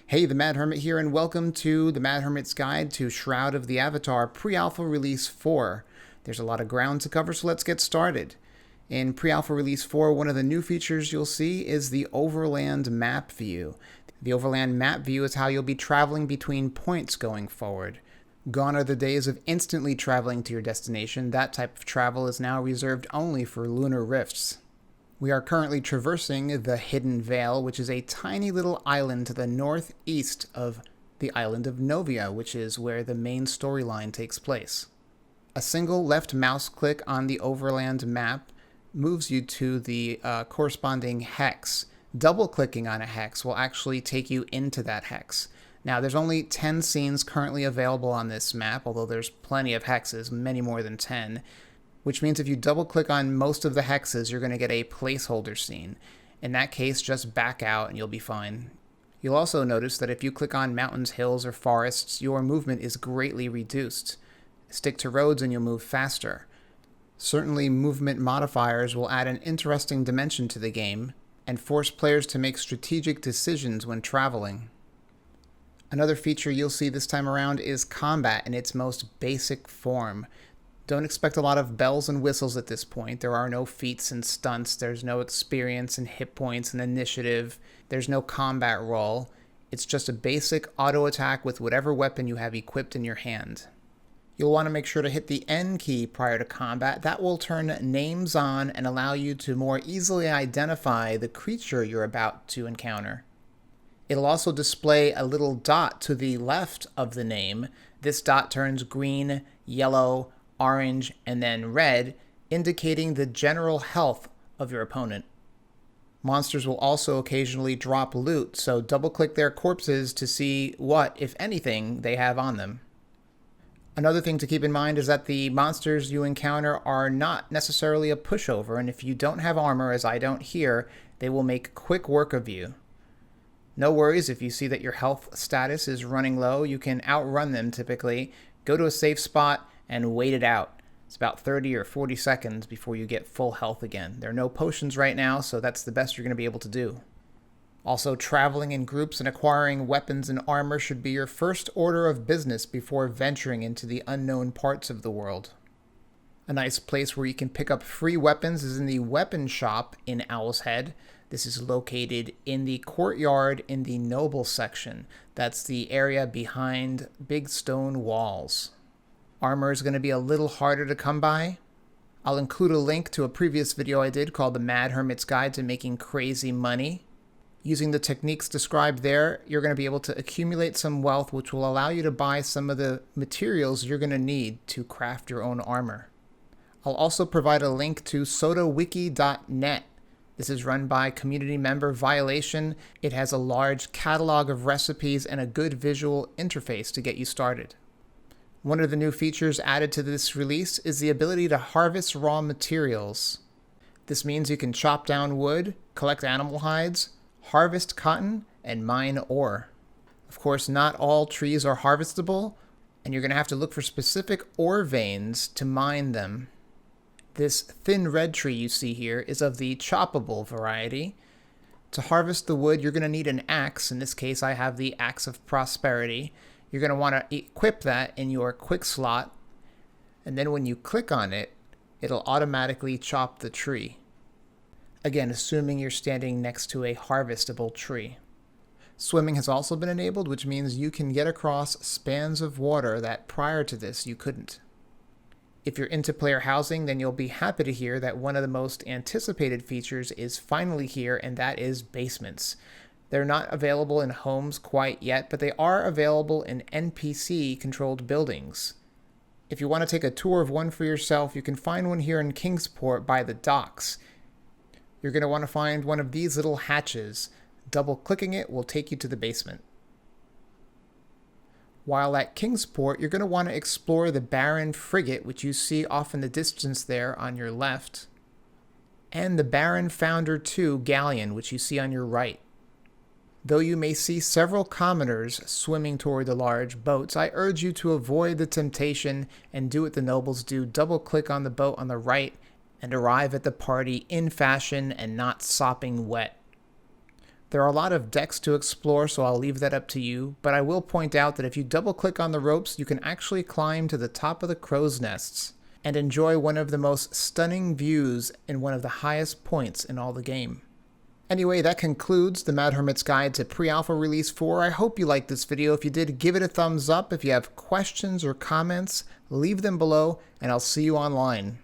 Hey, the Mad Hermit here, and welcome to the Mad Hermit's Guide to Shroud of the Avatar Pre-Alpha Release 4. There's a lot of ground to cover, so let's get started. In Pre-Alpha Release 4, one of the new features you'll see is the Overland Map view. The Overland Map view is how you'll be traveling between points going forward. Gone are the days of instantly traveling to your destination. That type of travel is now reserved only for lunar rifts. We are currently traversing the Hidden Vale, which is a tiny little island to the northeast of the island of Novia, which is where the main storyline takes place. A single left mouse click on the Overland Map moves you to the corresponding hex. Double-clicking on a hex will actually take you into that hex. Now, there's only 10 scenes currently available on this map, although there's plenty of hexes, many more than 10. Which means if you double-click on most of the hexes, you're going to get a placeholder scene. In that case, just back out and you'll be fine. You'll also notice that if you click on mountains, hills, or forests, your movement is greatly reduced. Stick to roads and you'll move faster. Certainly, movement modifiers will add an interesting dimension to the game and force players to make strategic decisions when traveling. Another feature you'll see this time around is combat in its most basic form. Don't expect a lot of bells and whistles at this point. There are no feats and stunts. There's no experience and hit points and initiative. There's no combat roll. It's just a basic auto attack with whatever weapon you have equipped in your hand. You'll want to make sure to hit the N key prior to combat. That will turn names on and allow you to more easily identify the creature you're about to encounter. It'll also display a little dot to the left of the name. This dot turns green, yellow, orange, and then red, indicating the general health of your opponent. Monsters will also occasionally drop loot, so double-click their corpses to see what, if anything, they have on them. Another thing to keep in mind is that the monsters you encounter are not necessarily a pushover, and if you don't have armor, as I don't here, they will make quick work of you. No worries if you see that your health status is running low. You can outrun them typically. Go to a safe spot and wait it out. It's about 30 or 40 seconds before you get full health again. There are no potions right now, so that's the best you're going to be able to do. Also, traveling in groups and acquiring weapons and armor should be your first order of business before venturing into the unknown parts of the world. A nice place where you can pick up free weapons is in the weapon shop in Owl's Head. This is located in the courtyard in the Noble section. That's the area behind big stone walls. Armor is going to be a little harder to come by. I'll include a link to a previous video I did called the Mad Hermit's Guide to Making Crazy Money. Using the techniques described there, you're going to be able to accumulate some wealth, which will allow you to buy some of the materials you're going to need to craft your own armor. I'll also provide a link to sodawiki.net. This is run by community member Violation. It has a large catalog of recipes and a good visual interface to get you started. One of the new features added to this release is the ability to harvest raw materials. This means you can chop down wood, collect animal hides, harvest cotton, and mine ore. Of course, not all trees are harvestable, and you're going to have to look for specific ore veins to mine them. This thin red tree you see here is of the choppable variety. To harvest the wood, you're going to need an axe. In this case, I have the Axe of Prosperity. You're going to want to equip that in your quick slot, and then when you click on it, it'll automatically chop the tree. Again, assuming you're standing next to a harvestable tree. Swimming has also been enabled, which means you can get across spans of water that prior to this you couldn't. If you're into player housing, then you'll be happy to hear that one of the most anticipated features is finally here, and that is basements. They're not available in homes quite yet, but they are available in NPC-controlled buildings. If you want to take a tour of one for yourself, you can find one here in Kingsport by the docks. You're going to want to find one of these little hatches. Double-clicking it will take you to the basement. While at Kingsport, you're going to want to explore the Baron Frigate, which you see off in the distance there on your left, and the Baron Founder 2 Galleon, which you see on your right. Though you may see several commoners swimming toward the large boats, I urge you to avoid the temptation and do what the nobles do. Double-click on the boat on the right and arrive at the party in fashion and not sopping wet. There are a lot of decks to explore, so I'll leave that up to you, but I will point out that if you double click on the ropes, you can actually climb to the top of the crow's nests and enjoy one of the most stunning views in one of the highest points in all the game. Anyway, that concludes the Mad Hermit's Guide to Pre-Alpha Release 4. I hope you liked this video. If you did, give it a thumbs up. If you have questions or comments, leave them below, and I'll see you online.